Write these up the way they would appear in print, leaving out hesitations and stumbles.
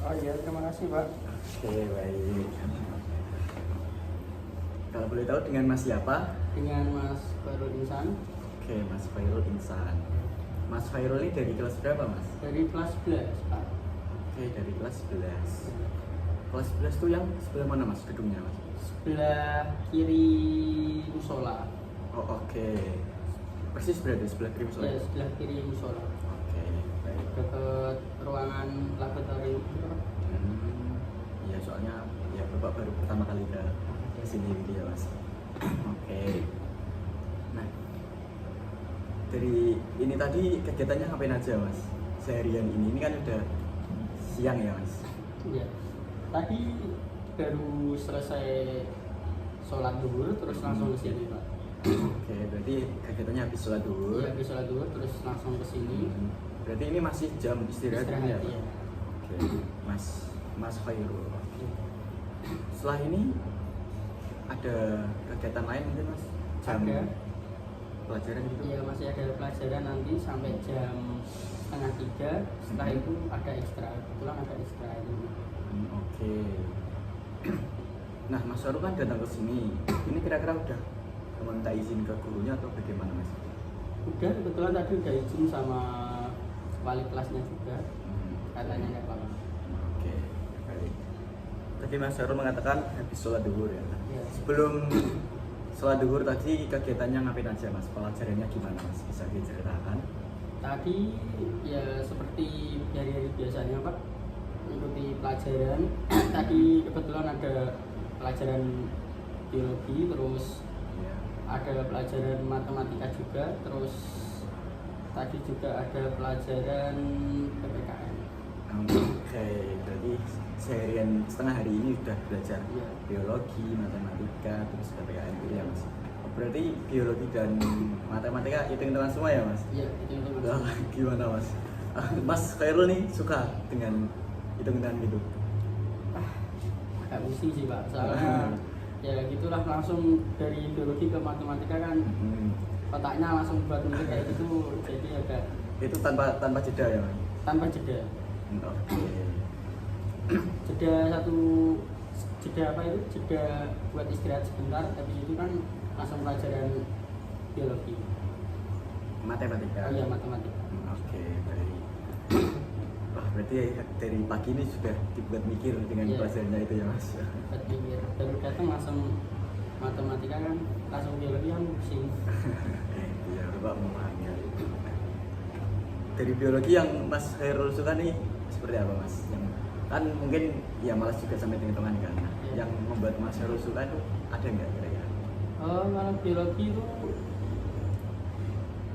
Oh iya, terima kasih Pak. Oke, baik. Kalau boleh tahu dengan Mas siapa? Dengan Mas Khairul Insan Oke, Mas Khairul Insan. Mas Khairul ini dari kelas berapa, Mas? dari kelas 11 Pak. Oke, dari kelas 11. Kelas 11 tuh yang sebelah mana, Mas, gedungnya, Mas? Sebelah kiri musola. Oh, oke. Persis berada di sebelah kiri musola. Ya, sebelah kiri musola. Oke, baik. Dekat ruangan laboratorium. Ya, soalnya ya Bapak baru pertama kali ke sini gitu ya, Mas. Oke. Nah, dari ini tadi kegiatannya ngapain aja, Mas? Seharian ini kan udah siang ya, Mas. Iya. Tadi baru selesai sholat zuhur terus langsung ke sini Pak. Oke, berarti kegiatannya habis sholat duhur. Iya, habis sholat zuhur terus langsung ke sini. Berarti ini masih jam istirahat ya, Pak? Iya. Oke, Mas Khairul. Setelah ini ada kegiatan lain mungkin, Mas? Jam Ada. pelajaran gitu? Iya, masih ada pelajaran nanti sampai jam 2:30. Setelah itu ada ekstra. Kebetulan ada ekstra ini. Oke. Nah, Mas Khairul kan datang ke sini. Ini kira-kira udah meminta izin ke gurunya atau bagaimana, Mas? Udah, kebetulan tadi udah izin sama wali kelasnya juga. Katanya nggak apa-apa. Oke, baik. Tadi Mas Khairul mengatakan habis sholat duhur ya. Iya. Sebelum sholat duhur tadi kegiatannya ngapain aja, Mas? Pelajarannya gimana, Mas? Bisa diceritakan? Tadi ya seperti hari-hari biasanya Pak, mengikuti pelajaran. Tadi kebetulan ada pelajaran biologi, terus Iya. ada pelajaran matematika juga, terus tadi juga ada pelajaran PPKN. Oke, berarti seharian setengah hari ini udah belajar Iya. biologi, matematika, terus PPKN gitu ya, Mas? Berarti biologi dan matematika hitung-hitungan semua ya, Mas? Iya, itu Wah, gimana, Mas? Mas Khairul nih suka dengan hitung-hitungan gitu? agak pusing sih Pak, soalnya ya gitulah, langsung dari biologi ke matematika kan otaknya langsung buat mikir kayak gitu, jadi agak Itu tanpa jeda ya, Mas? tanpa jeda. Oke. Jeda apa itu? Jeda buat istirahat sebentar, habis itu kan langsung pelajaran biologi. Matematika? Oh iya, matematika. Oke, baik. Wah, berarti dari pagi ini sudah dibuat mikir dengan Iya. pelajarannya itu ya, Mas? Buat mikir, baru datang langsung matematika kan, langsung biologi kan pusing. Iya, Bapak memahami hal itu. Dari biologi yang Mas Khairul suka nih seperti apa, Mas? Yang kan mungkin ya malas juga sampai hitungan kan. Nah, Iya. yang membuat Mas Khairul suka itu ada nggak kira-kira? Oh, kalau biologi itu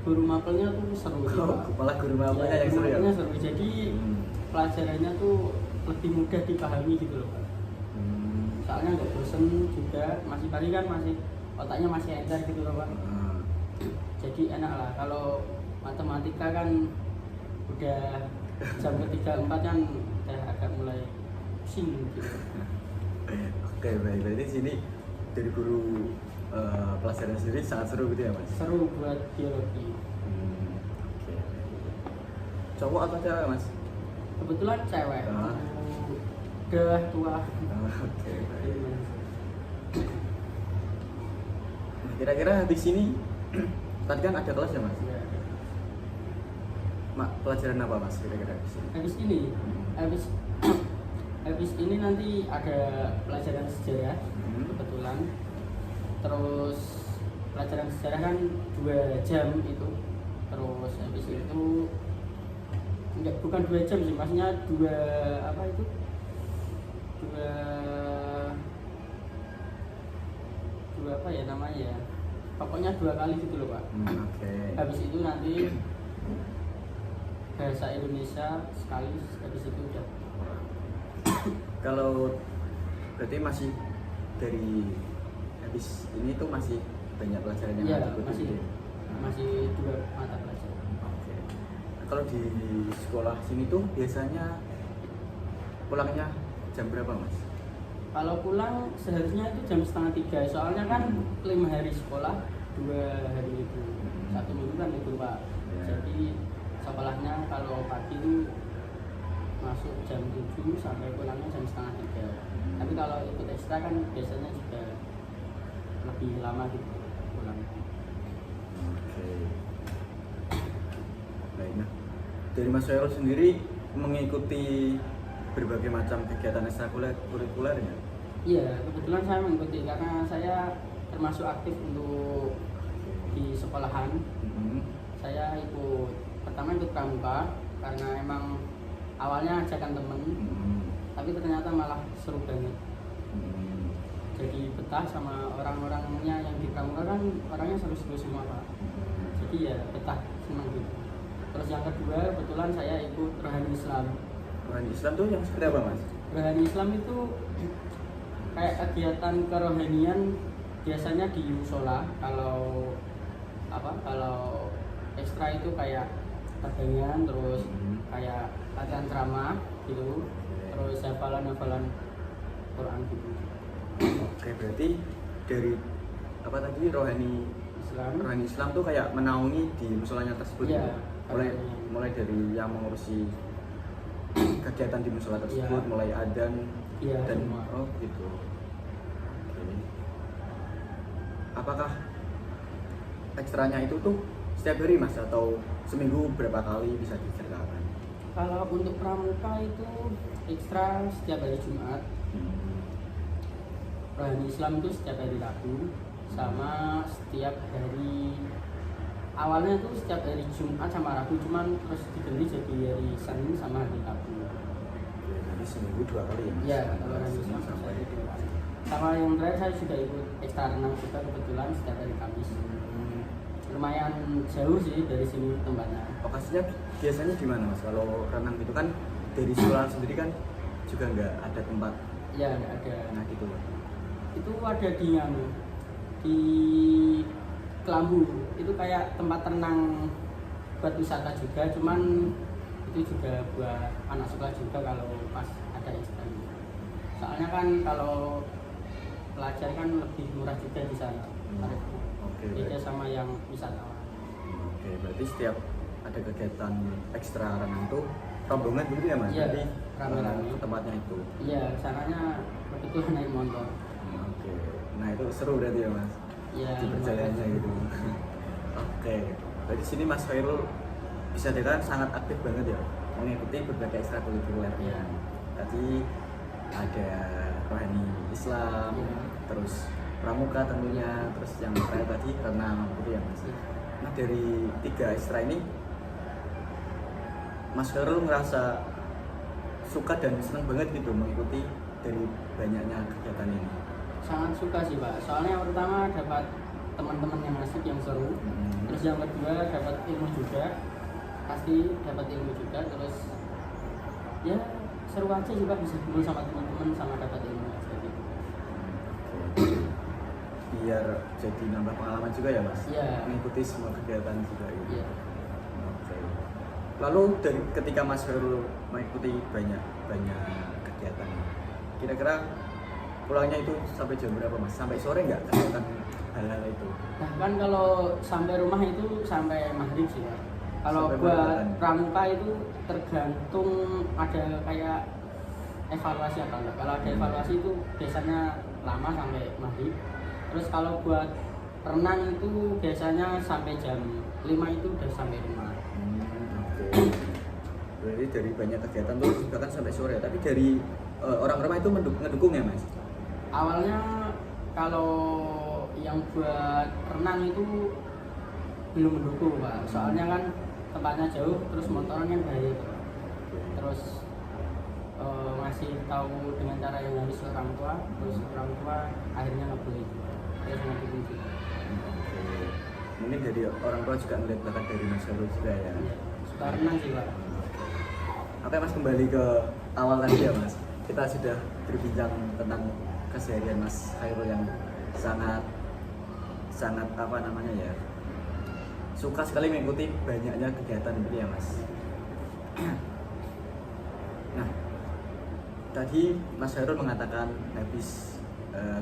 guru mapelnya tuh seru sih, Oh, Pak. malah guru mapelnya Ya, yang guru seru ya? mapelnya seru, jadi Hmm. pelajarannya tuh lebih mudah dipahami gitu loh Pak. Soalnya nggak bosen juga, masih pagi kan masih otaknya masih encer gitu loh Pak. Hmm. Jadi enak lah. Kalau matematika kan udah jam ketiga 4 kan udah agak mulai pusing gitu. Oke, baik. Berarti sini dari guru pelajaran sendiri sangat seru gitu ya, Mas? Seru buat biologi. Oke. Cowok atau cewek, Mas? Kebetulan cewek. Ah. Udah tua. Oke, baik. Nah, kira-kira habis ini tadi kan ada kelas ya, Mas? Ya. Pelajaran apa, Mas, kira-kira habis ini? Habis ini nanti ada pelajaran sejarah kebetulan. Terus pelajaran sejarah kan 2 jam itu. Terus habis itu bukan 2 jam sih, maksudnya dua apa ya namanya ya, pokoknya 2 kali gitu loh Pak. Oke. Habis itu nanti bahasa Indonesia sekali, habis itu udah. Kalau berarti masih dari habis ini tuh masih banyak pelajaran yang Iya, diikuti masih gitu ya? masih 2 mata pelajaran. Oke. Kalau di sekolah sini tuh biasanya pulangnya jam berapa, Mas? Kalau pulang seharusnya itu jam 2:30, soalnya kan 5 hari sekolah, 2 hari libur, 1 minggu kan libur Pak. Ya. Jadi sekolahnya kalau pagi itu masuk jam 7 sampai pulangnya jam setengah 3. Tapi kalau ikut ekstra kan biasanya juga lebih lama gitu pulang. Oke. Baik, nah dari Mas Khairul sendiri mengikuti berbagai macam kegiatan ekstrakurikulernya? Iya, kebetulan saya mengikuti karena saya termasuk aktif untuk di sekolahan. Saya pertama ikut pramuka karena emang awalnya ajakan temen, tapi ternyata malah seru banget. Jadi betah sama orang-orangnya yang di pramuka kan orangnya seru-seru semua Pak. Jadi ya betah, senang gitu. Terus yang kedua kebetulan saya ikut Rohani Islam. Rohani Islam tuh yang seperti apa Mas? Rohani Islam itu kayak kegiatan kerohanian biasanya di musola. Kalau ekstra itu kayak pertanyaan, terus kayak latihan ceramah gitu, terus hafalan Quran gitu. Oke, berarti dari apa tadi Rohani Islam tuh kayak menaungi di musolanya tersebut. Iya, mulai dari yang mengurusi kegiatan di musola tersebut, iya. mulai adzan dan semua. oh gitu. Oke. Apakah ekstranya itu tuh setiap hari Mas atau seminggu berapa kali bisa diceritakan? Kalau untuk pramuka itu ekstra setiap hari Jumat. Rohani Islam itu setiap hari Rabu, sama setiap hari awalnya tuh setiap hari Jumat sama Rabu, cuman terus diganti jadi hari Senin sama hari Rabu. Jadi seminggu 2 kali ya Mas? Iya, kalau Rohani Islam sampai 2 kali. Sama yang terakhir saya sudah ikut ekstra renang juga kebetulan setiap hari Kamis. Lumayan jauh sih dari sini tempatnya. Lokasinya biasanya di mana Mas? Kalau renang gitu kan dari sekolah sendiri kan juga nggak ada tempat. Iya, nggak ada. Nah gitu. Itu ada di Kelambu. Itu kayak tempat renang buat wisata juga, cuman itu juga buat anak sekolah juga kalau pas ada ekstra. Soalnya kan kalau pelajar kan lebih murah juga di sana. Oke, beda sama yang wisatawan. Oke, berarti setiap ada kegiatan ekstra renang tuh rombongan gitu ya Mas? Iya, Jadi rame-rame. ke tempatnya itu. Iya, sananya kebetulan naik motor. Oke, nah itu seru berarti ya Mas? Iya. Di perjalanannya gitu. Oke, dari sini Mas Khairul bisa dikatakan sangat aktif banget ya mengikuti berbagai ekstrakurikuler. Iya. Tadi ada Rohani Islam, Iya. terus pramuka tentunya, terus yang terakhir tadi renang gitu ya Mas. Iya. Nah dari 3 ekstra ini Mas Khairul ngerasa suka dan senang banget gitu mengikuti dari banyaknya kegiatan ini. Sangat suka sih Pak, soalnya yang pertama dapat teman-teman yang asik, yang seru. Terus yang kedua dapat ilmu juga, pasti dapat ilmu juga. Terus ya seru aja sih Pak, bisa kumpul sama teman-teman sama dapat ilmu aja gitu. Biar jadi nambah pengalaman juga ya Mas? Iya. Mengikuti semua kegiatan juga gitu. Iya. Oke. Lalu dari ketika Mas Khairul mengikuti banyak kegiatan, kira-kira pulangnya itu sampai jam berapa Mas? Sampai sore nggak kegiatan hal-hal itu? Bahkan kalau sampai rumah itu sampai maghrib sih Pak. Kalau Sampai buat maghrib. pramuka itu tergantung ada kayak evaluasi apa enggak. Kalau ada evaluasi itu biasanya lama sampai maghrib. Terus kalau buat renang itu biasanya sampai jam 5 itu udah sampai rumah. Oke. Berarti dari banyak kegiatan tuh bahkan sampai sore. Tapi dari orang rumah itu mendukung ya Mas? Awalnya kalau yang buat renang itu belum mendukung Pak. Soalnya kan tempatnya jauh, terus motornya bahaya tuh. Terus ngasih tahu dengan cara yang harus orang tua, terus orang tua akhirnya nggak boleh juga. Terus ngedukung juga. Oke. Mungkin dari orang tua juga melihat bakat dari Mas Khairul juga ya. Iya, suka renang sih Pak. Oke Mas, kembali ke awal tadi ya Mas. Kita sudah berbincang tentang keseharian Mas Khairul yang sangat apa namanya ya, suka sekali mengikuti banyaknya kegiatan gitu ya Mas. Nah, tadi Mas Khairul mengatakan habis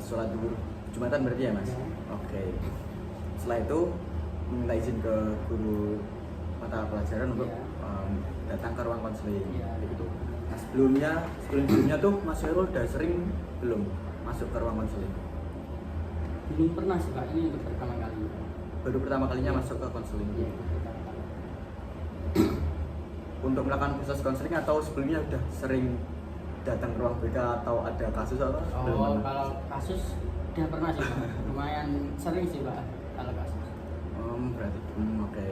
sholat zuhur Jumatan berarti ya Mas? Ya. Oke. Setelah itu minta izin ke guru mata pelajaran untuk Ya. datang ke ruang konseling Ya. gitu. Nah sebelumnya tuh Mas Khairul udah sering belum masuk ke ruang konseling? Belum pernah sih Pak, ini untuk pertama kali. Baru pertama kalinya masuk ke konseling. Iya, pertama kali. Untuk melakukan proses konseling atau sebelumnya udah sering datang ke ruang BK atau ada kasus apa? Oh, kalau kasus udah pernah sih Pak. Lumayan sering sih Pak kalau kasus. Berarti oke.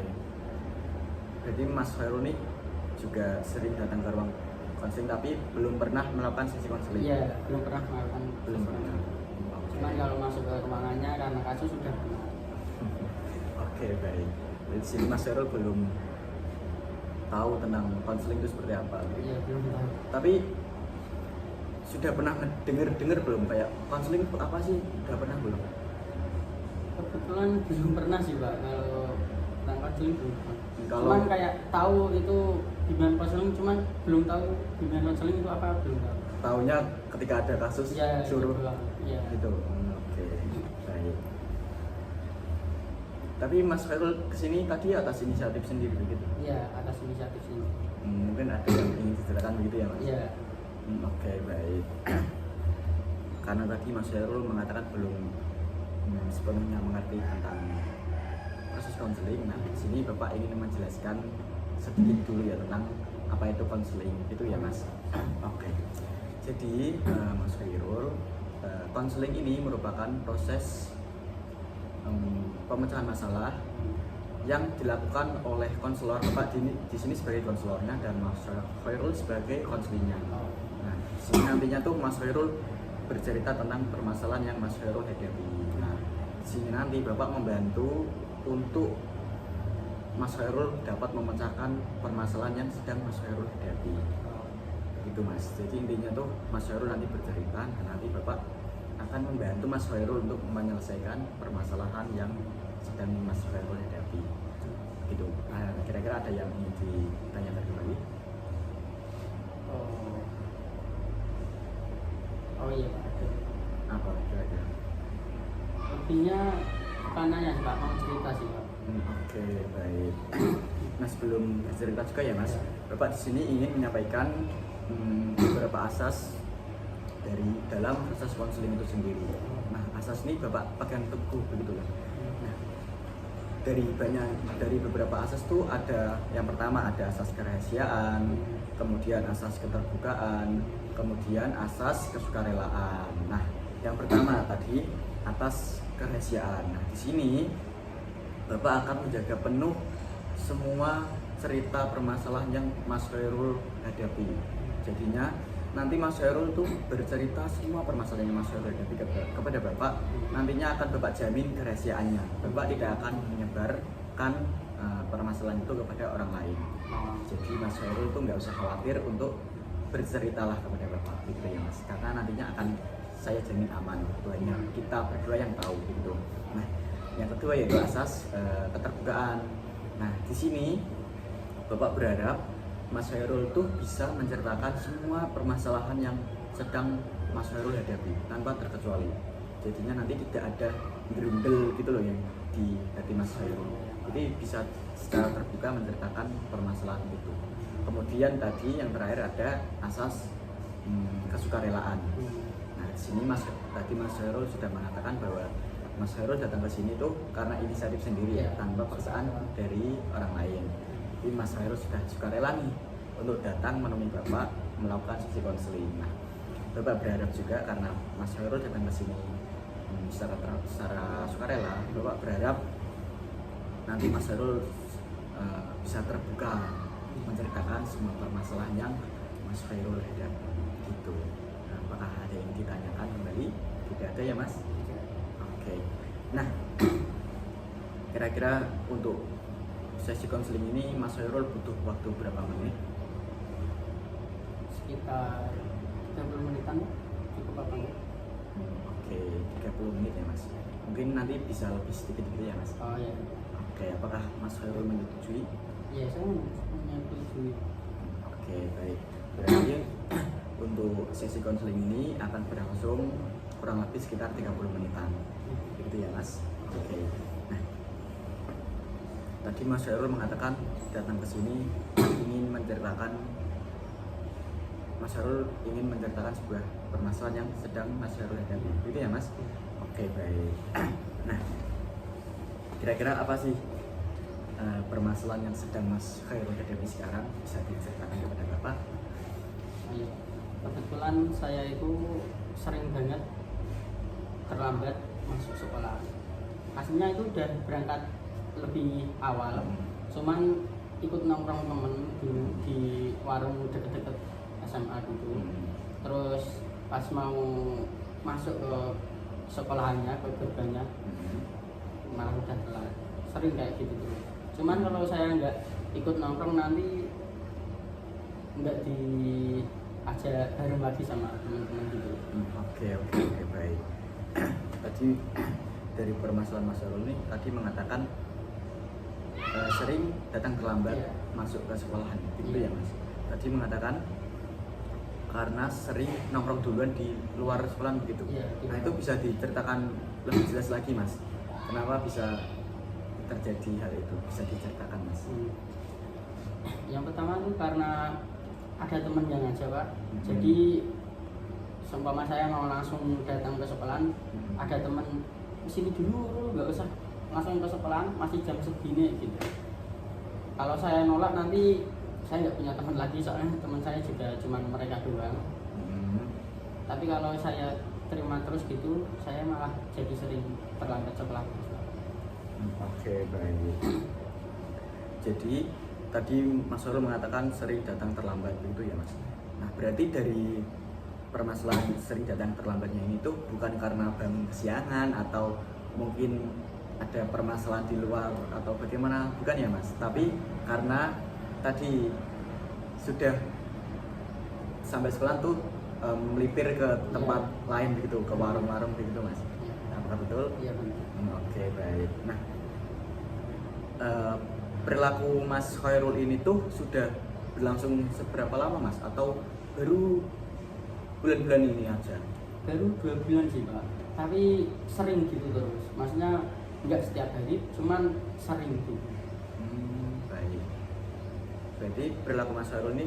Berarti Mas Khairul nih juga sering datang ke ruang konseling tapi belum pernah melakukan sesi konseling. Iya, belum pernah melakukan. Belum pernah. Cuman kalau masuk ke ruangannya karena kasus sudah pernah. Oke, baik. Di sini Mas Khairul belum tahu tentang konseling itu seperti apa. Iya, belum tahu. Tapi sudah pernah dengar belum kayak konseling itu apa sih? Udah pernah belum? Kebetulan belum pernah sih Pak, kalau tentang konseling belum pernah. Kalau- Cuman kayak tahu itu bimbingan konseling, cuman belum tahu bimbingan konseling itu apa, belum tahu. Taunya ketika ada kasus Iya, suruh gitu, iya. gitu. Oke, baik. Tapi Mas Khairul kesini tadi atas inisiatif sendiri begitu? Iya, atas inisiatif sini. Mungkin ada yang ingin diceritakan begitu ya Mas? Iya. Oke, baik. Karena tadi Mas Khairul mengatakan belum sepenuhnya mengerti tentang proses konseling. Nah, di sini Bapak ingin menjelaskan sedikit dulu ya tentang apa itu konseling, itu ya Mas. Oke. Jadi Mas Khairul, konseling ini merupakan proses pemecahan masalah yang dilakukan oleh konselor. Bapak di sini sebagai konselornya dan Mas Khairul sebagai konselingnya. Nah, di sini nantinya tuh Mas Khairul bercerita tentang permasalahan yang Mas Khairul hadapi. Nah, di sini nanti Bapak membantu untuk Mas Khairul dapat memecahkan permasalahan yang sedang Mas Khairul hadapi. Gitu Mas. Jadi intinya tuh Mas Khairul nanti bercerita dan nanti Bapak akan membantu Mas Khairul untuk menyelesaikan permasalahan yang sedang Mas Khairul hadapi. Gitu. Nah, kira-kira ada yang ingin ditanyakan kembali? Oh iya Pak. Apa kira-kira? Intinya bukan nanya sih Pak, mau cerita sih Pak. Oke, baik. Nah, sebelum cerita juga ya Mas, Bapak di sini ingin menyampaikan beberapa asas dari dalam proses konseling itu sendiri. Nah, asas ini Bapak pegang teguh begitu ya. Nah, dari beberapa asas itu ada yang pertama ada asas kerahasiaan, kemudian asas keterbukaan, kemudian asas kesukarelaan. Nah, yang pertama tadi atas kerahasiaan. Nah, di sini Bapak akan menjaga penuh semua cerita permasalahan yang Mas Khairul hadapi. Jadinya nanti Mas Khairul tuh bercerita semua permasalahan yang Mas Khairul hadapi kepada Bapak. Nantinya akan Bapak jamin kerahasiaannya. Bapak tidak akan menyebarkan permasalahan itu kepada orang lain. Jadi Mas Khairul tuh nggak usah khawatir untuk berceritalah kepada Bapak gitu ya Mas. Karena nantinya akan saya jamin aman. Hanya kita berdua yang tahu gitu. Nah, yang kedua yaitu asas keterbukaan. Nah, di sini Bapak berharap Mas Khairul tuh bisa menceritakan semua permasalahan yang sedang Mas Khairul hadapi tanpa terkecuali. Jadinya nanti tidak ada gerundel gitu loh yang di hati Mas Khairul. Jadi bisa secara terbuka menceritakan permasalahan itu. Kemudian tadi yang terakhir ada asas kesukarelaan. Nah, di sini tadi Mas Khairul sudah mengatakan bahwa Mas Khairul datang ke sini tuh karena inisiatif sendiri ya, tanpa paksaan dari orang lain. Jadi Mas Khairul sudah sukarela nih untuk datang menemui Bapak melakukan sesi konseling. Nah, Bapak berharap juga karena Mas Khairul datang ke sini secara sukarela, Bapak berharap nanti Mas Khairul bisa terbuka menceritakan semua permasalahan yang Mas Khairul hadapi gitu. Nah, apakah ada yang ditanyakan kembali? Tidak ada ya Mas? Oke. Nah, kira-kira untuk sesi konseling ini Mas Khairul butuh waktu berapa menit? Sekitar 30 menitan cukup apa enggak? Oke, 30 menit ya Mas. Mungkin nanti bisa lebih sedikit gitu ya Mas. Oh iya. Oke, apakah Mas Khairul menyetujui? Iya, saya menyetujui. Oke, baik. Berarti untuk sesi konseling ini akan berlangsung kurang lebih sekitar 30 menitan. Gitu ya Mas. Oke. Nah, tadi Mas Khairul mengatakan datang ke sini ingin menceritakan Mas Harul ingin menceritakan sebuah permasalahan yang sedang Mas Harul hadapi, gitu ya Mas? Oke, baik. Nah, kira-kira apa sih permasalahan yang sedang Mas Khairul hadapi sekarang? Bisa diceritakan kepada Bapak? Iya. Kebetulan saya itu sering banget terlambat masuk sekolah. Aslinya itu udah berangkat lebih awal, cuman ikut nongkrong temen di warung deket-deket SMA gitu. Terus pas mau masuk ke sekolahannya, ke gerbangnya, malah udah telat. Sering kayak gitu terus. Cuman kalau saya nggak ikut nongkrong nanti nggak diajak bareng lagi sama teman-teman gitu. Oke, baik. Tadi dari permasalahan Mas Harul ini tadi mengatakan sering datang terlambat masuk ke sekolahan, gitu ya Mas. Tadi mengatakan karena sering nongkrong duluan di luar sekolah begitu. Nah, itu bisa diceritakan lebih jelas lagi Mas. Kenapa bisa terjadi hal itu? Bisa diceritakan Mas. Yang pertama itu karena ada teman yang ngajak Pak. Jadi seumpama saya mau langsung datang ke sekolahan, ada teman sini dulu, nggak usah langsung ke sekolahan, masih jam segini gitu. Kalau saya nolak nanti saya nggak punya teman lagi, soalnya teman saya juga cuma mereka doang. Tapi kalau saya terima terus gitu, saya malah jadi sering terlambat sekolah. Oke, baik. Jadi tadi Mas Harul mengatakan sering datang terlambat gitu ya Mas. Nah, berarti dari permasalahan sering datang terlambatnya ini tuh bukan karena bangun kesiangan atau mungkin ada permasalahan di luar atau bagaimana, bukan ya Mas, tapi karena tadi sudah sampai sekolah tuh melipir ke tempat lain begitu, ke warung-warung begitu Mas. Apakah betul? Iya benar. Oke, baik. Nah, perilaku Mas Khairul ini tuh sudah berlangsung seberapa lama Mas? Atau baru bulan-bulan ini aja? Baru 2 bulan sih Pak, tapi sering gitu terus. Maksudnya nggak setiap hari, cuman sering gitu. Baik. Berarti perilaku Mas Khairul ini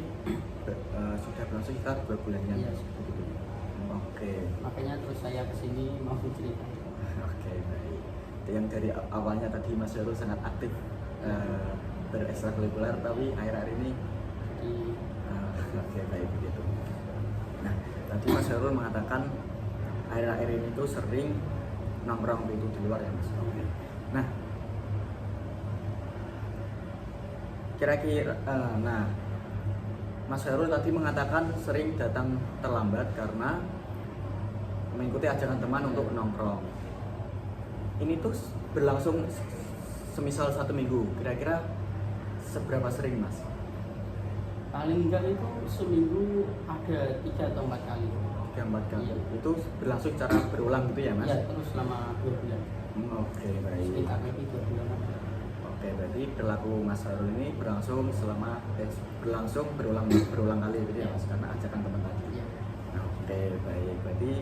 sudah berlangsung sekitar 2 bulan yang Iya. begitu. Oke. Makanya terus saya kesini mau cerita. Oke, baik. Yang dari awalnya tadi Mas Khairul sangat aktif berekstrakurikuler, tapi akhir-akhir ini oke, baik begitu. Nah, tadi Mas Khairul mengatakan akhir-akhir ini tuh sering nongkrong itu di luar ya Mas. Oke. Nah, kira-kira Mas Khairul tadi mengatakan sering datang terlambat karena mengikuti ajakan teman untuk nongkrong. Ini tuh berlangsung semisal 1 minggu, kira-kira seberapa sering Mas? Paling enggak itu seminggu ada 3 atau 4 kali. 3-4 kali. Iya. Itu berlangsung secara berulang gitu ya Mas? Iya, terus selama 2 bulan. Oke, baik. Sekitar lebih 2 bulan. Oke, berarti perilaku Mas Harul ini berlangsung berulang kali gitu ya Mas, karena ajakan teman tadi. Iya. Oke, baik. Berarti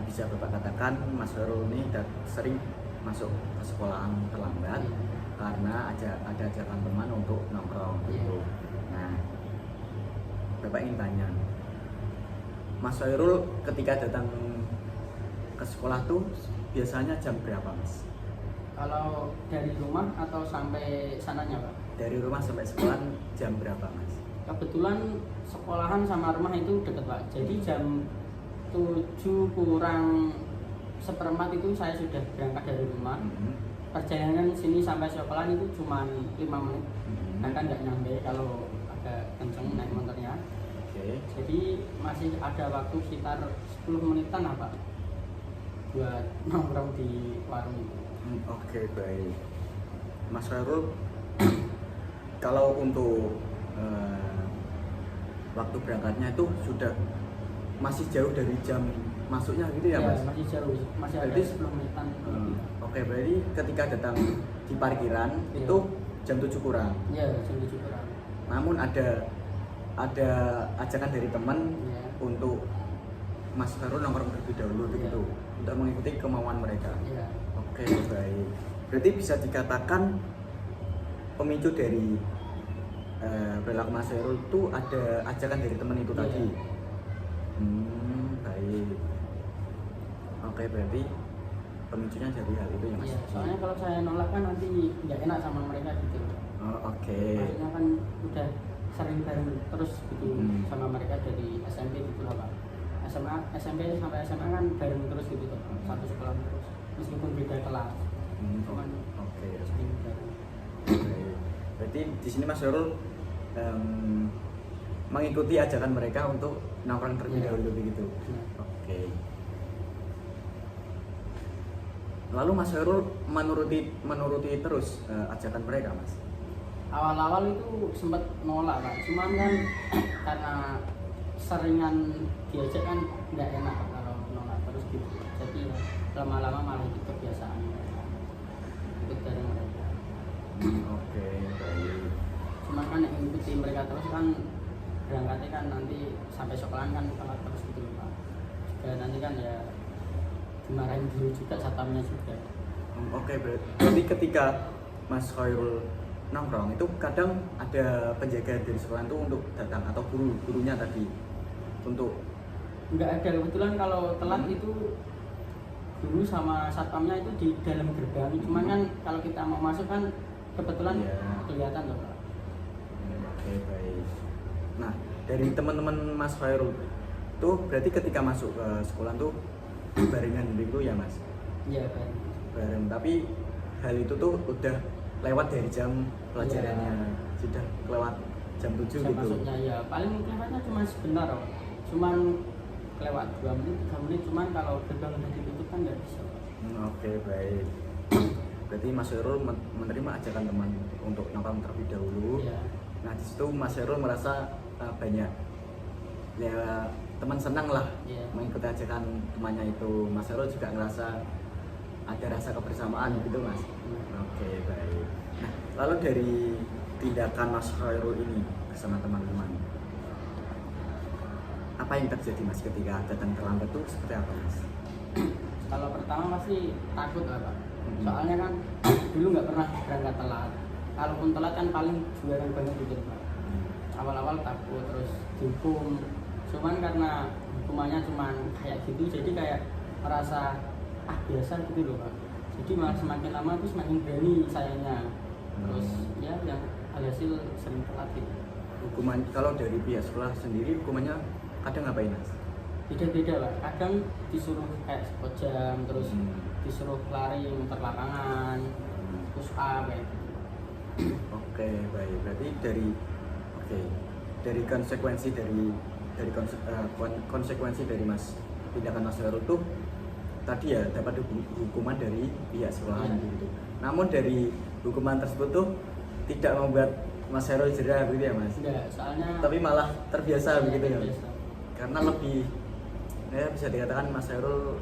bisa Bapak katakan Mas Harul ini sering masuk ke sekolahan terlambat karena ada ajakan teman untuk nongkrong gitu. Nah, Bapak ingin tanya, Mas Khairul ketika datang ke sekolah tuh biasanya jam berapa Mas? Kalau dari rumah atau sampai sananya Pak? Dari rumah sampai sekolah jam berapa Mas? Kebetulan sekolahan sama rumah itu deket Pak. Jadi jam 7 kurang seperempat itu saya sudah berangkat dari rumah. Perjalanan sini sampai sekolah itu cuma 5 menit. Kan nggak nyampe kalau agak kenceng naik motornya. Jadi masih ada waktu sekitar 10 menitan lah Pak buat nongkrong di warung itu. Oke, baik. Mas Khairul, kalau untuk waktu berangkatnya itu sudah masih jauh dari jam masuknya gitu ya Mas? Masih jauh, masih ada Berarti 10 menitan. Oke, berarti ketika datang di parkiran itu jam 7 kurang. Iya, jam 7 kurang. Namun ada ajakan dari teman untuk Mas Khairul nongkrong terlebih dahulu begitu untuk mengikuti kemauan mereka. Iya. Oke, baik. Berarti bisa dikatakan pemicu dari perilaku Mas Khairul itu ada ajakan dari teman itu Iya. tadi. Baik. Oke, berarti pemicunya dari hal itu ya Mas. Iya, soalnya kalau saya nolak kan nanti nggak enak sama mereka gitu. Oke. Maksudnya kan udah sering bareng terus gitu sama mereka dari SMP gitu lah Pak. SMP sampai SMA kan bareng terus gitu tuh, satu sekolah terus meskipun beda kelas. Cuman Oke. sering bareng. Baik. Berarti di sini Mas Khairul mengikuti ajakan mereka untuk nongkrong terlebih Iya. dahulu begitu. Iya. Oke. Lalu Mas Khairul menuruti terus ajakan mereka, Mas. Awal-awal itu sempat nolak Pak, cuman kan karena seringan diajak kan nggak enak kalau nolak terus gitu. Jadi ya lama-lama malah itu kebiasaan ikut dari mereka. Oke, baik. Cuman kan yang ngikuti mereka terus kan berangkatnya kan nanti sampai sekolahan kan telat terus gitu loh Pak. Juga nanti kan ya dimarahin guru juga, satpamnya juga. Oke, berarti ketika Mas Khairul nongkrong itu kadang ada penjaga dari sekolah itu untuk datang atau gurunya tadi untuk Nggak ada, kebetulan kalau telat itu guru sama satpamnya itu di dalam gerbang. Cuman kan kalau kita mau masuk kan kebetulan Iya. kelihatan loh Pak. Oke, baik. Nah, dari teman-teman Mas Khairul tuh berarti ketika masuk ke sekolah tuh barengan begitu ya Mas? Iya kan. Bareng, tapi hal itu tuh udah lewat dari jam pelajarannya, sudah lewat jam 7 Jam gitu. masuknya ya paling lewatnya cuma sebentar Pak. Cuman lewat 2 menit, 3 menit, cuman kalau gerbang udah ditutup kan nggak bisa Pak. Oke, baik. Berarti Mas Khairul menerima ajakan teman untuk nongkrong terlebih dahulu. Iya. Nah, di situ Mas Khairul merasa banyak ya teman senang lah Iya. mengikuti ajakan temannya itu. Mas Khairul juga ngerasa ada rasa kebersamaan gitu Mas. Oke, baik. Nah, lalu dari tindakan Mas Khairul ini bersama teman-teman, apa yang terjadi Mas ketika datang terlambat tuh seperti apa Mas? Kalau pertama pasti takut lah Pak. Soalnya kan dulu nggak pernah berangkat telat. Kalaupun telat kan paling jualan banget gitu Pak. Awal-awal takut terus dihukum. Cuman karena hukumannya cuman kayak gitu, jadi kayak merasa biasa gitu loh Pak. Jadi malah semakin lama tuh semakin berani sayanya. Terus ya yang alhasil sering telat gitu. Hukuman kalau dari pihak sekolah sendiri hukumannya kadang ngapain Mas? Beda-beda Pak. Kadang disuruh kayak spot jam, terus disuruh lari muter lapangan, push up kayak gitu. Oke, baik. Berarti dari konsekuensi konsekuensi dari Mas tindakan Mas Khairul tuh tadi ya dapat hukuman dari pihak sekolahan Iya. gitu. Namun dari hukuman tersebut tuh tidak membuat Mas Khairul jerah gitu ya Mas. Enggak, soalnya Tapi malah terbiasa begitu ya. terbiasa. Karena lebih bisa dikatakan Mas Khairul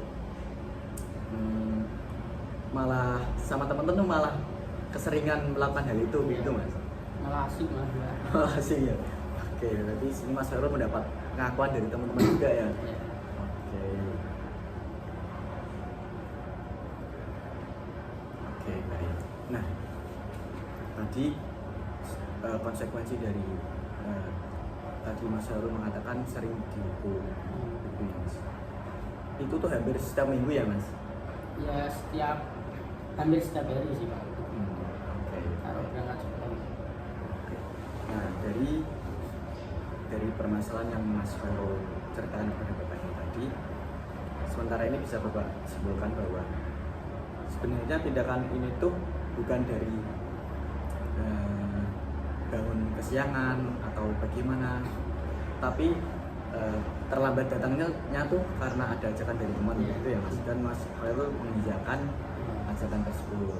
malah sama teman-teman tuh malah keseringan melakukan hal itu gitu Mas. Malah asik malah. Makasih ya. Oke, berarti sini Mas Khairul mendapat pengakuan dari teman-teman juga ya. Ya. Oke. Oke, baik. Nah, tadi konsekuensi dari tadi Mas Khairul mengatakan sering dihukum gitu ya Mas. Itu tuh hampir setiap minggu ya Mas? Ya hampir setiap hari sih Pak. Oke. Kalau berangkat sekolah. Oke. Nah, dari permasalahan yang Mas Khairul ceritakan kepada Bapak ini tadi, sementara ini bisa Bapak simpulkan bahwa sebenarnya tindakan ini tuh bukan dari bangun kesiangan atau bagaimana, tapi terlambat datangnya tuh karena ada ajakan dari teman gitu ya Mas. Dan Mas Khairul mengiyakan ajakan tersebut,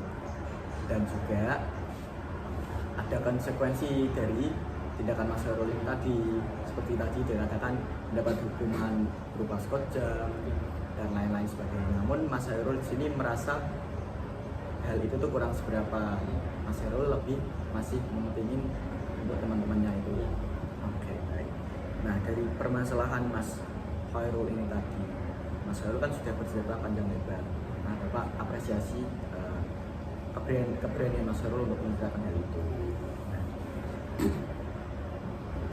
dan juga ada konsekuensi dari tindakan Mas Khairul ini tadi, seperti tadi dikatakan mendapat hukuman berupa skot jam dan lain-lain sebagainya. Namun Mas Khairul di sini merasa hal itu tuh kurang seberapa. Mas Khairul lebih masih mementingin untuk teman-temannya itu. Oke, baik. Nah, dari permasalahan Mas Khairul ini tadi, Mas Khairul kan sudah bercerita panjang lebar. Nah, Bapak apresiasi keberanian Mas Khairul untuk menceritakan hal itu. Nah,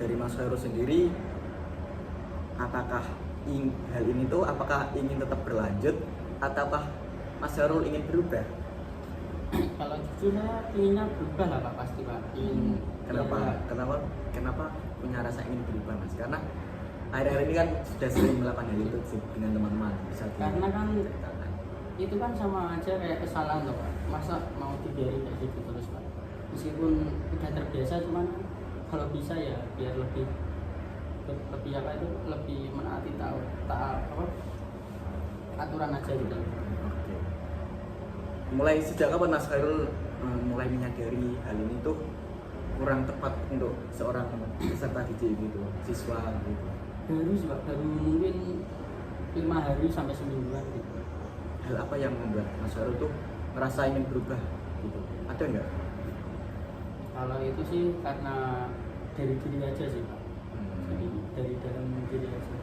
dari Mas Khairul sendiri, apakah hal ini tuh apakah ingin tetap berlanjut ataukah Mas Khairul ingin berubah? Kalau jujur saya inginnya berubah lah Pak, pasti Pak. Kenapa? Ya, Kenapa punya rasa ingin berubah Mas? Karena akhir-akhir ini kan sudah sering melakukan hal itu sih dengan teman-teman. Bisa Karena kan diceritakan. itu kan sama aja kayak kesalahan loh Pak. Masa mau dibiarin kayak gitu terus Pak? Meskipun udah terbiasa, cuman kalau bisa ya biar lebih apa itu, lebih menaati aturan aja gitu. Oke. Mulai sejak kapan Mas Khairul mulai menyadari hal ini tuh kurang tepat untuk seorang peserta didik gitu, siswa gitu? Baru sih Pak, baru mungkin 5 hari sampai semingguan gitu. Hal apa yang membuat Mas Khairul tuh merasa ingin berubah gitu? Ada nggak? Kalau itu sih karena dari diri aja sih Pak. Jadi dari dalam diri aja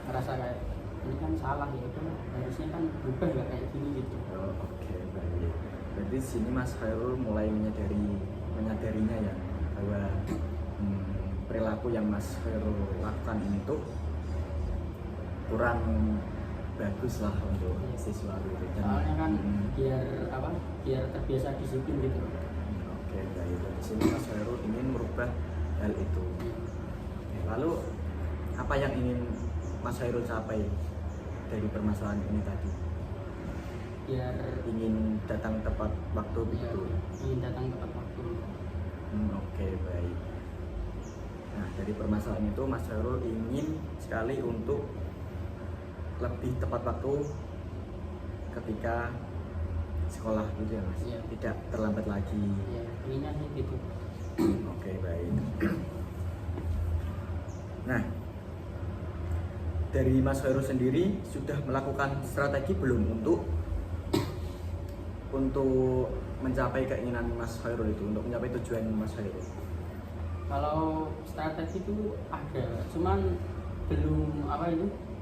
merasa kayak ini kan salah ya, itu harusnya kan berubah nggak kayak gini gitu. Oh, oke, baik. Berarti sini Mas Khairul mulai menyadarinya ya bahwa perilaku yang Mas Khairul lakukan ini tuh kurang bagus lah untuk siswa gitu. Soalnya kan biar terbiasa disiplin gitu. Oke, baik. Di sini Mas Khairul ingin merubah hal itu. Oke, lalu apa yang ingin Mas Khairul capai dari permasalahan ini tadi? Biar Ingin datang tepat waktu ya, begitu. ingin datang tepat waktu. Oke, baik. Nah, dari permasalahan itu Mas Khairul ingin sekali untuk lebih tepat waktu ketika sekolah gitu ya Mas. Iya. Tidak terlambat lagi. Ya inginnya sih gitu. Oke, baik. Nah, dari Mas Khairul sendiri sudah melakukan strategi belum untuk mencapai keinginan Mas Khairul itu, untuk mencapai tujuan Mas Khairul? Kalau strategi itu ada, cuman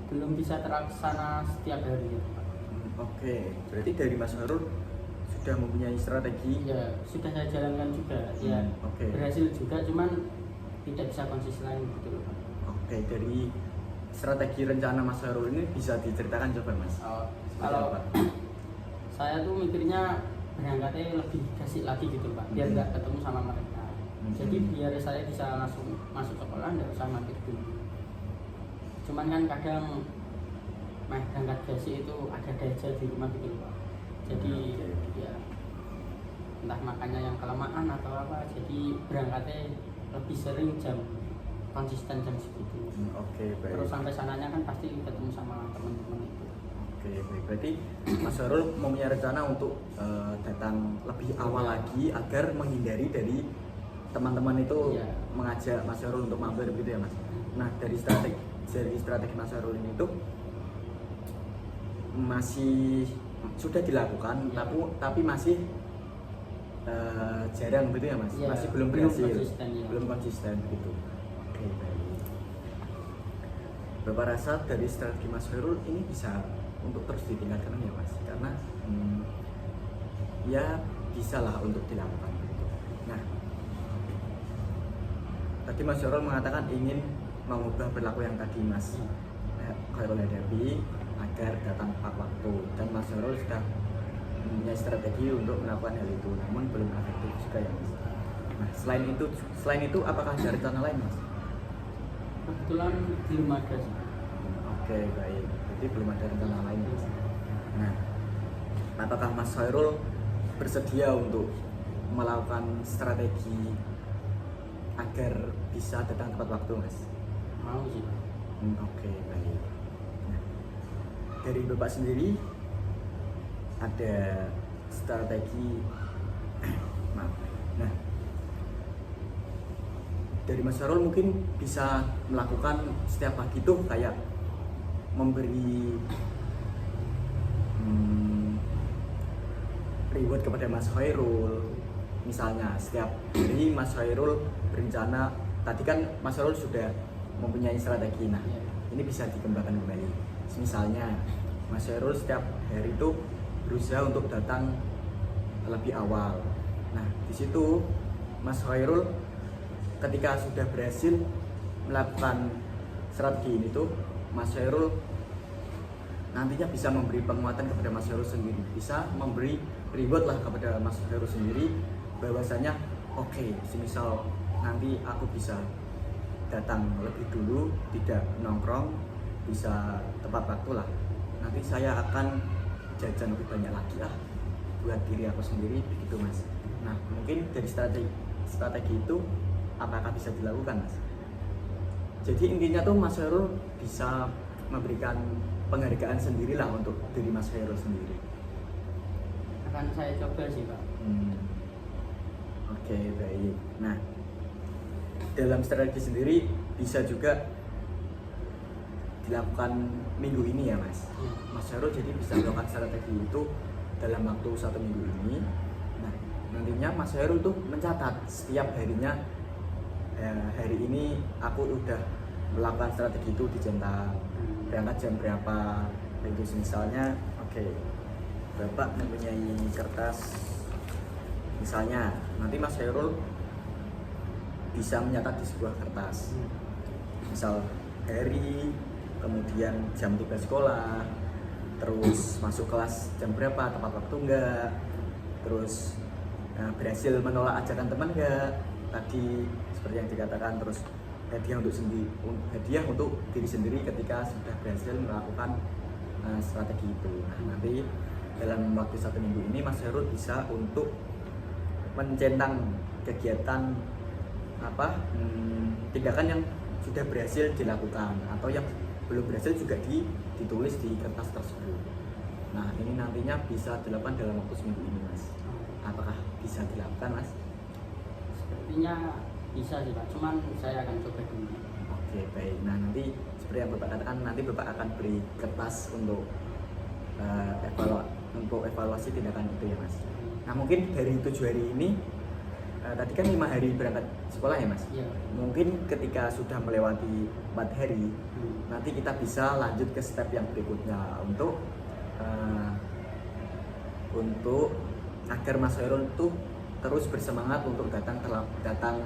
belum bisa terlaksana setiap hari gitu Pak. Oke, berarti dari Mas Khairul sudah mempunyai strategi. Ya sudah saya jalankan juga, ya Oke. berhasil juga, cuman tidak bisa konsisten gitu loh Pak. Oke, dari strategi rencana Mas Khairul ini bisa diceritakan coba Mas? Oh, Seperti kalau apa? saya tuh mikirnya berangkatnya lebih kasih lagi gitu Pak, biar nggak ketemu sama mereka. Jadi biar saya bisa langsung masuk sekolah, nggak usah mampir dulu. Cuman kan kadang berangkat gasi itu ada gajah di rumah gitu Pak. Jadi ya entah makannya yang kelamaan atau apa, jadi berangkatnya lebih sering konsisten jam segitu. Oke, baik. Terus sampai sananya kan pasti ketemu sama teman-teman itu. Oke, baik. Berarti Mas Khairul mempunyai rencana untuk datang lebih awal lagi agar menghindari dari teman-teman itu Iya. mengajak Mas Khairul untuk mampir gitu ya Mas. Nah, dari strategi Mas Khairul ini tuh masih sudah dilakukan, Iya. tapi masih jarang gitu ya Mas. Iya, Masih belum belum berhasil, konsisten, ya. belum konsisten gitu. Oke, baik. Bapak rasa dari strategi Mas Khairul ini bisa untuk terus ditingkatkan ya Mas, karena ya bisa lah untuk dilakukan gitu. Nah, tadi Mas Khairul mengatakan ingin mengubah perilaku yang tadi Mas Khairul hadapi agar datang tepat waktu, dan Mas Khairul sudah mempunyai strategi untuk melakukan hal itu, namun belum efektif juga ya Mas. Nah, selain itu apakah ada rencana lain Mas? Kebetulan belum ada sih. Oke, baik. Jadi belum ada rencana lain Mas. Nah, apakah Mas Khairul bersedia untuk melakukan strategi agar bisa datang tepat waktu Mas? Mau sih. Oke, baik. Nah, dari Bapak sendiri ada strategi maaf. Nah, dari Mas Khairul mungkin bisa melakukan setiap pagi tuh kayak memberi reward kepada Mas Khairul. Misalnya setiap hari Mas Khairul berencana, tadi kan Mas Khairul sudah mempunyai strategi. Nah, ini bisa dikembangkan kembali. Misalnya Mas Khairul setiap hari itu berusaha untuk datang lebih awal. Nah, di situ Mas Khairul ketika sudah berhasil melakukan strategi ini tuh Mas Khairul nantinya bisa memberi penguatan kepada Mas Khairul sendiri, bisa memberi reward lah kepada Mas Khairul sendiri, bahwasanya oke, semisal nanti aku bisa datang lebih dulu, tidak nongkrong, bisa tepat waktu lah, nanti saya akan jajan lebih banyak lagi lah buat diri aku sendiri, begitu Mas. Nah mungkin dari strategi itu apakah bisa dilakukan Mas? Jadi intinya tuh Mas Khairul bisa memberikan penghargaan sendirilah untuk diri Mas Khairul sendiri. Akan saya coba sih Pak. Oke, baik. Nah, dalam strategi sendiri bisa juga dilakukan minggu ini ya Mas. Mas Khairul jadi bisa melakukan strategi itu dalam waktu 1 minggu ini. Nah, nantinya Mas Khairul tuh mencatat setiap harinya, hari ini aku udah melakukan strategi itu dicetak, berangkat jam berapa, itu misalnya. Oke, Bapak mempunyai kertas, misalnya nanti Mas Khairul bisa mencatat di sebuah kertas, misal hari, kemudian jam 3 sekolah, terus masuk kelas jam berapa, tepat waktu enggak, terus berhasil menolak ajakan teman enggak, tadi seperti yang dikatakan, terus hadiah untuk diri sendiri ketika sudah berhasil melakukan strategi itu. Nah, nanti dalam waktu 1 minggu ini Mas Khairul bisa untuk mencentang kegiatan tindakan yang sudah berhasil dilakukan atau yang belum berhasil juga ditulis di kertas tersebut. Nah ini nantinya bisa dilakukan dalam waktu seminggu ini Mas. Apakah bisa dilakukan Mas? Sepertinya bisa sih Pak, cuman saya akan coba dulu. Oke, baik. Nah nanti seperti yang Bapak katakan, nanti Bapak akan beri kertas untuk evaluasi tindakan itu ya Mas. Nah mungkin dari 7 hari ini, tadi kan 5 hari berangkat sekolah ya Mas? Iya. Mungkin ketika sudah melewati 4 hari, nanti kita bisa lanjut ke step yang berikutnya untuk agar Mas Khairul tuh terus bersemangat untuk datang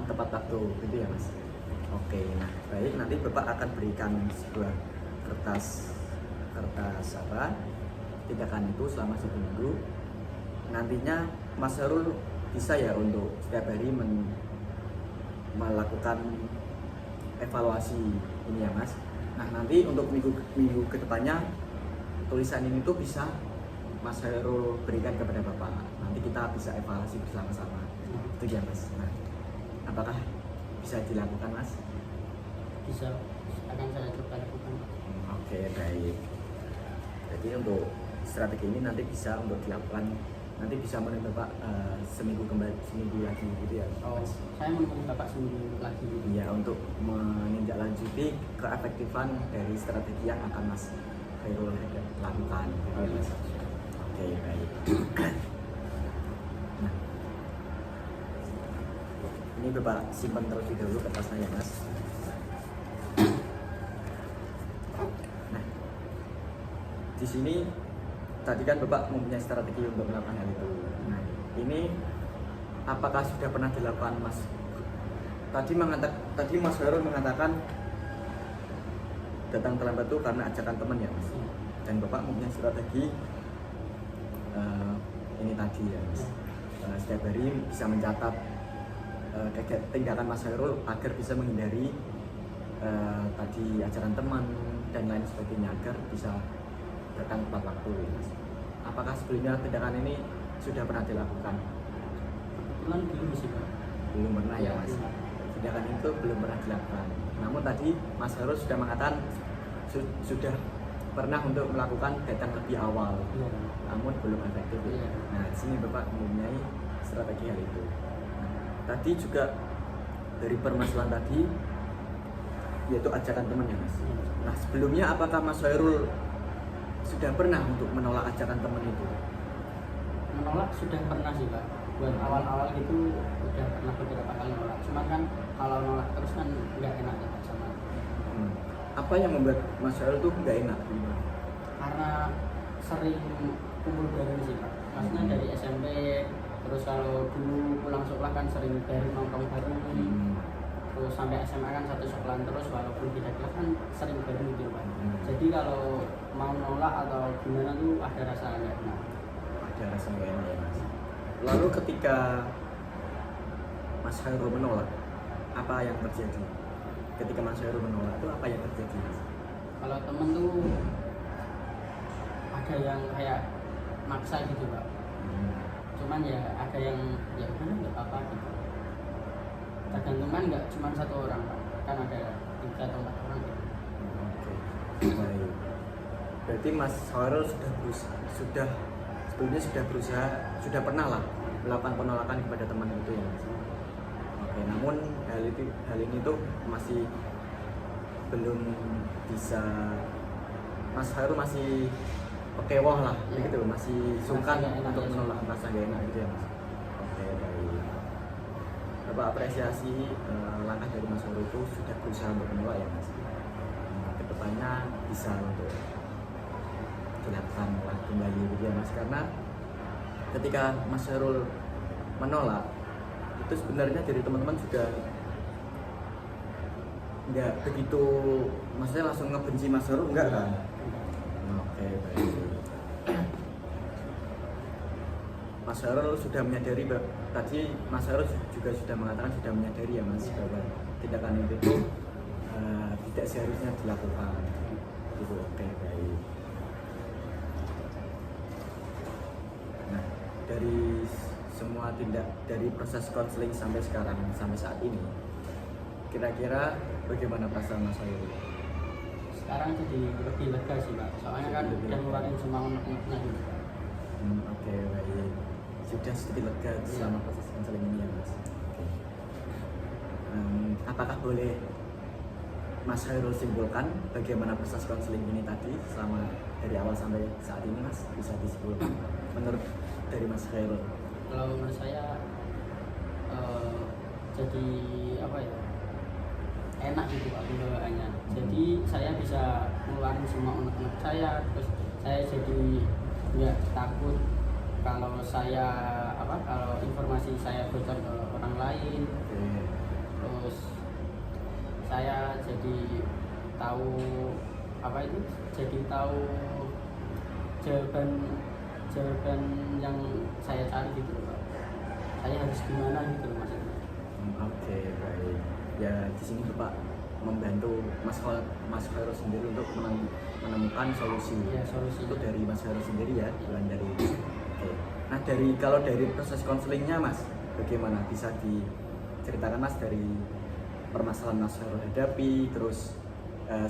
tepat waktu, gitu ya Mas? Oke, nah baik, nanti Bapak akan berikan sebuah kertas tindakan itu selama 1 minggu. Nantinya Mas Khairul bisa ya untuk setiap hari melakukan evaluasi ini ya Mas. Nah nanti untuk minggu kedepannya tulisan ini tuh bisa Mas Khairul berikan kepada Bapak. Nanti kita bisa evaluasi bersama-sama. Itu ya Mas. Nah, apakah bisa dilakukan Mas? Bisa, akan saya coba lakukan. Oke, baik. Jadi untuk strategi ini nanti bisa untuk dilakukan, nanti bisa menemui Bapak seminggu lagi gitu ya. Oh, saya menemui Bapak seminggu lagi. Iya, untuk menindaklanjuti keefektifan dari strategi yang akan Mas Khairul lakukan. Gitu ya, Mas. Oke, baik. Nah, ini Bapak simpan terlebih dahulu kertasnya ya Mas. Nah, di sini tadi kan Bapak mempunyai strategi untuk melakukan hal itu. Nah, ini apakah sudah pernah dilakukan Mas? Tadi Mas Khairul mengatakan datang terlambat itu karena ajakan teman ya Mas. Dan Bapak mempunyai strategi ini tadi ya Mas. Setiap hari bisa mencatat tindakan Mas Khairul agar bisa menghindari tadi ajaran teman dan lain sebagainya, agar bisa datang tepat waktu ya Mas. Apakah sebelumnya tindakan ini sudah pernah dilakukan? Kebetulan belum sih Pak. Belum pernah ya Mas. Tindakan itu belum pernah dilakukan. Namun tadi Mas Khairul sudah mengatakan sudah pernah untuk melakukan datang lebih awal, namun belum efektif. Nah, di sini Bapak mempunyai strategi hal itu. Nah, tadi juga dari permasalahan tadi, yaitu ajakan temannya Mas. Nah, sebelumnya apakah Mas Khairul sudah pernah untuk menolak ajakan teman itu? Menolak sudah pernah sih Pak. Buat awal-awal gitu udah pernah beberapa kali nolak. Cuman kan kalau nolak terus kan nggak enak ya Pak sama. Apa yang membuat Mas Khairul tuh nggak enak? Karena sering kumpul bareng sih Pak. Maksudnya dari SMP, terus kalau dulu pulang sekolah kan sering bareng nongkrong bareng. terus sampai SMA kan satu sekolahan terus walaupun beda kelas kan sering bareng gitu Pak. Jadi kalau mau nolak atau gimana tuh ada rasa nggak enak. Ada rasa nggak enak ya Mas. Lalu ketika Mas Khairul menolak, apa yang terjadi? Ketika Mas Khairul menolak itu apa yang terjadi Mas? Kalau temen tuh ada yang kayak maksa gitu Pak. Cuman ya ada yang ya udah nggak apa-apa gitu. Tergantung kan nggak cuma satu orang Pak, kan ada 3 atau 4 orang gitu. Oke, baik. Berarti Mas Khairul sebelumnya sudah berusaha, sudah pernah lah melakukan penolakan kepada teman itu ya Mas. Oke, namun hal ini tuh masih belum bisa, Mas Khairul masih pekewoh lah, Ya. begitu, masih sungkan Rasa nggak enak untuk ya, menolak, rasa gak enak gitu ya Mas. Oke, baik. Bapak apresiasi langkah dari Mas Khairul itu sudah berusaha untuk menolak ya Mas. Kedepannya bisa untuk dilakukan kembali gitu ya Mas, karena ketika Mas Khairul menolak itu sebenarnya dari teman-teman juga nggak begitu, maksudnya langsung ngebenci Mas Khairul enggak kan? Oke, baik. Mas Khairul sudah menyadari, tadi Mas Khairul juga sudah mengatakan sudah menyadari ya Mas bahwa tindakan itu tuh tidak seharusnya dilakukan. Gitu. Oke, baik. Nah, dari semua dari proses konseling sampai sekarang, sampai saat ini, kira-kira bagaimana perasaan Mas Khairul? Sekarang jadi lebih lega sih Pak, soalnya kan Lebih udah lega. ngeluarin semua unek-uneknya gitu. Oke, baik. Sudah sedikit lega selama proses konseling ini ya Mas. Oke. Apakah boleh Mas Khairul simpulkan bagaimana proses konseling ini tadi selama dari awal sampai saat ini Mas, bisa disimpulkan menurut dari Mas Khairul? Kalau menurut saya jadi apa ya, enak gitu Pak pembawaannya. Jadi saya bisa ngeluarin semua unek-unek saya, terus saya jadi nggak takut kalau kalau informasi saya bocor ke orang lain. Oke. Terus saya jadi tahu jadi tahu jawaban yang saya cari gitu loh Pak. Saya harus gimana gitu loh maksudnya. Oke, baik. Ya di sini Bapak membantu Mas Khairul sendiri untuk menemukan solusi. Ya, solusi. Itu dari Mas Khairul sendiri ya, bukan dari. Oke. Nah, kalau dari proses konselingnya Mas, bagaimana bisa diceritakan Mas dari permasalahan Mas Khairul hadapi, terus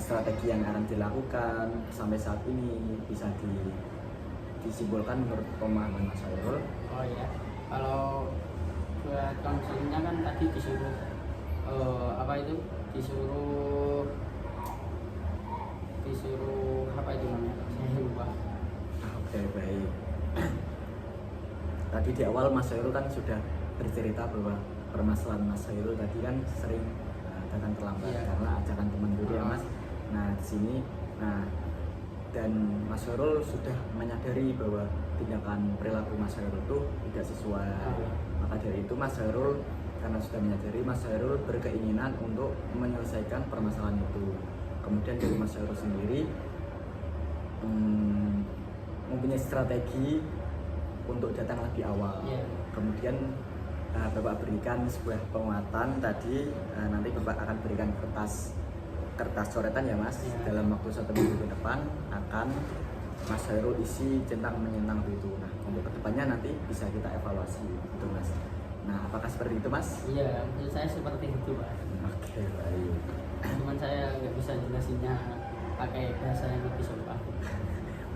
strategi yang akan dilakukan sampai saat ini bisa disimpulkan menurut pemahaman Mas Khairul? Oh iya, kalau buat konselingnya kan tadi disuruh disuruh apa itu namanya? Saya lupa. Oke, baik. Tadi di awal Mas Khairul kan sudah bercerita bahwa permasalahan Mas Khairul tadi kan sering datang terlambat karena ajakan teman dulu ya Mas. Nah di sini, dan Mas Khairul sudah menyadari bahwa tindakan perilaku Mas Khairul itu tidak sesuai. Maka dari itu Mas Khairul, karena sudah menyadari, Mas Khairul berkeinginan untuk menyelesaikan permasalahan itu. Kemudian dari Mas Khairul sendiri mempunyai strategi untuk datang lebih awal. Kemudian Bapak berikan sebuah penguatan tadi, nanti Bapak akan berikan kertas coretan ya Mas. Dalam waktu 1 minggu ke depan akan Mas Khairul isi centang menyentang itu. Nah, untuk kedepannya nanti bisa kita evaluasi itu Mas. Nah, apakah seperti itu Mas? Iya, menurut saya seperti itu Pak. Oke, baik. Cuman saya nggak bisa jelasinnya pakai bahasa yang lebih sopan.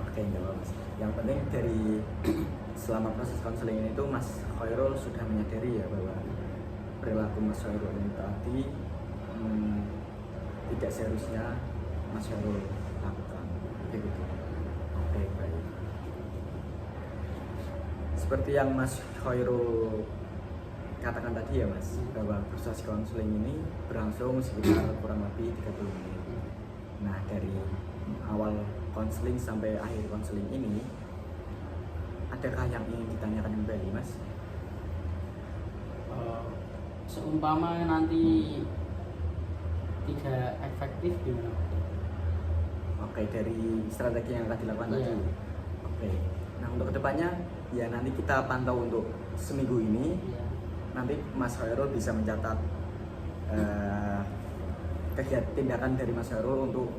Oke, enggak apa Mas. Yang penting dari selama proses konseling ini tuh Mas Khairul sudah menyadari ya bahwa perilaku Mas Khairul ini tadi tidak seharusnya Mas Khairul lakukan. Begitu. Oke, baik. Seperti yang Mas Khairul katakan tadi ya Mas, bahwa proses konseling ini berlangsung sekitar kurang lebih 30 menit. Nah, dari awal konseling sampai akhir konseling ini, adakah yang ingin ditanyakan kembali Mas? Seumpama nanti tidak efektif gimana? Oke, dari strategi yang akan dilakukan Iya. tadi. Oke. Nah, untuk kedepannya ya nanti kita pantau untuk seminggu ini. Iya. Nanti Mas Khairul bisa mencatat kegiatan tindakan dari Mas Khairul untuk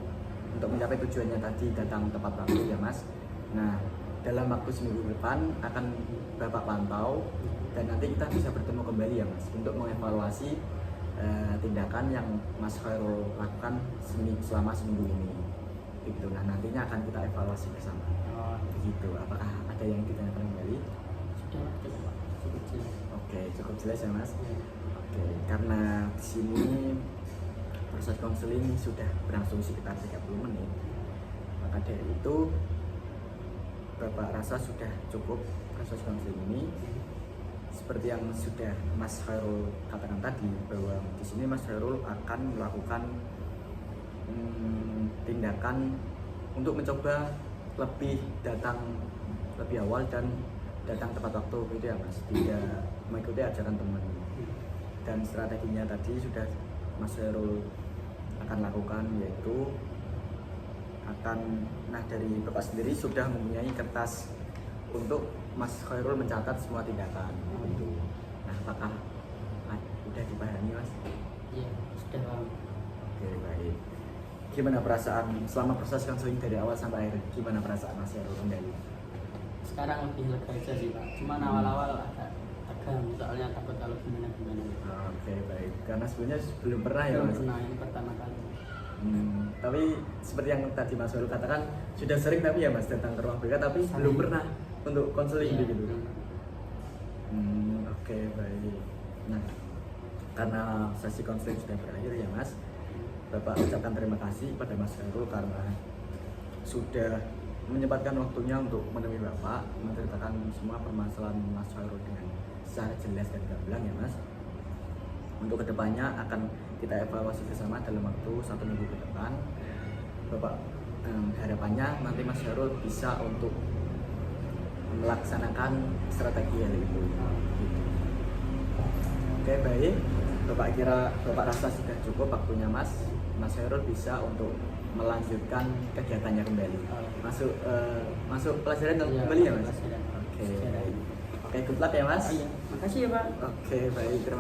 mencapai tujuannya tadi, datang tepat waktu ya Mas. Nah, dalam waktu seminggu ke depan akan Bapak pantau dan nanti kita bisa bertemu kembali ya Mas untuk mengevaluasi tindakan yang Mas Khairul lakukan selama seminggu ini. Begitu. Nah, nantinya akan kita evaluasi bersama. Oh, Begitu. Apakah ada yang ditanyakan kembali? sudah cukup Pak. Cukup jelas. Oke, cukup jelas ya Mas. Iya. Oke, karena di sini proses konseling sudah berlangsung sekitar 30 menit. Maka dari itu Bapak rasa sudah cukup proses konseling ini. Seperti yang sudah Mas Khairul katakan tadi, bahwa di sini Mas Khairul akan melakukan tindakan untuk mencoba datang lebih awal dan datang tepat waktu gitu ya Mas, tidak mengikuti ajaran teman. Dan strateginya tadi sudah Mas Khairul akan lakukan, yaitu dari Bapak sendiri sudah mempunyai kertas untuk Mas Khairul mencatat semua tindakan gitu. Nah, apakah udah dipahami Mas? Iya, sudah paham. Oke, baik. Gimana perasaan selama proses konseling dari awal sampai akhir? Gimana perasaan Mas Khairul kembali? Sekarang lebih lega aja sih Pak. Cuman awal-awal agak tegang, soalnya takut kalau gimana-gimana. Oke, baik. Karena sebenarnya belum pernah ya Belum Mas. pernah, ini pertama kali. Tapi seperti yang tadi Mas Khairul katakan, sudah sering tapi ya Mas datang ke ruang BK tapi Sering. belum pernah untuk konseling Iya, gitu. belum. Oke, baik. Nah, karena sesi konseling sudah berakhir ya Mas, Bapak ucapkan terima kasih pada Mas Khairul karena sudah menyempatkan waktunya untuk menemui Bapak, menceritakan semua permasalahan Mas Khairul dengan secara jelas dan gamblang ya Mas. Untuk kedepannya akan kita evaluasi bersama dalam waktu 1 minggu ke depan. Bapak harapannya nanti Mas Khairul bisa untuk melaksanakan strategi hal itu. Oke, baik. Bapak rasa sudah cukup waktunya Mas Khairul bisa untuk melanjutkan kegiatannya kembali. Masuk pelajaran Iya, kembali ya Mas. pelajaran. Oke, Sejarah. baik. Oke, good luck ya Mas. Oh, iya. Makasih ya Pak. Oke, baik.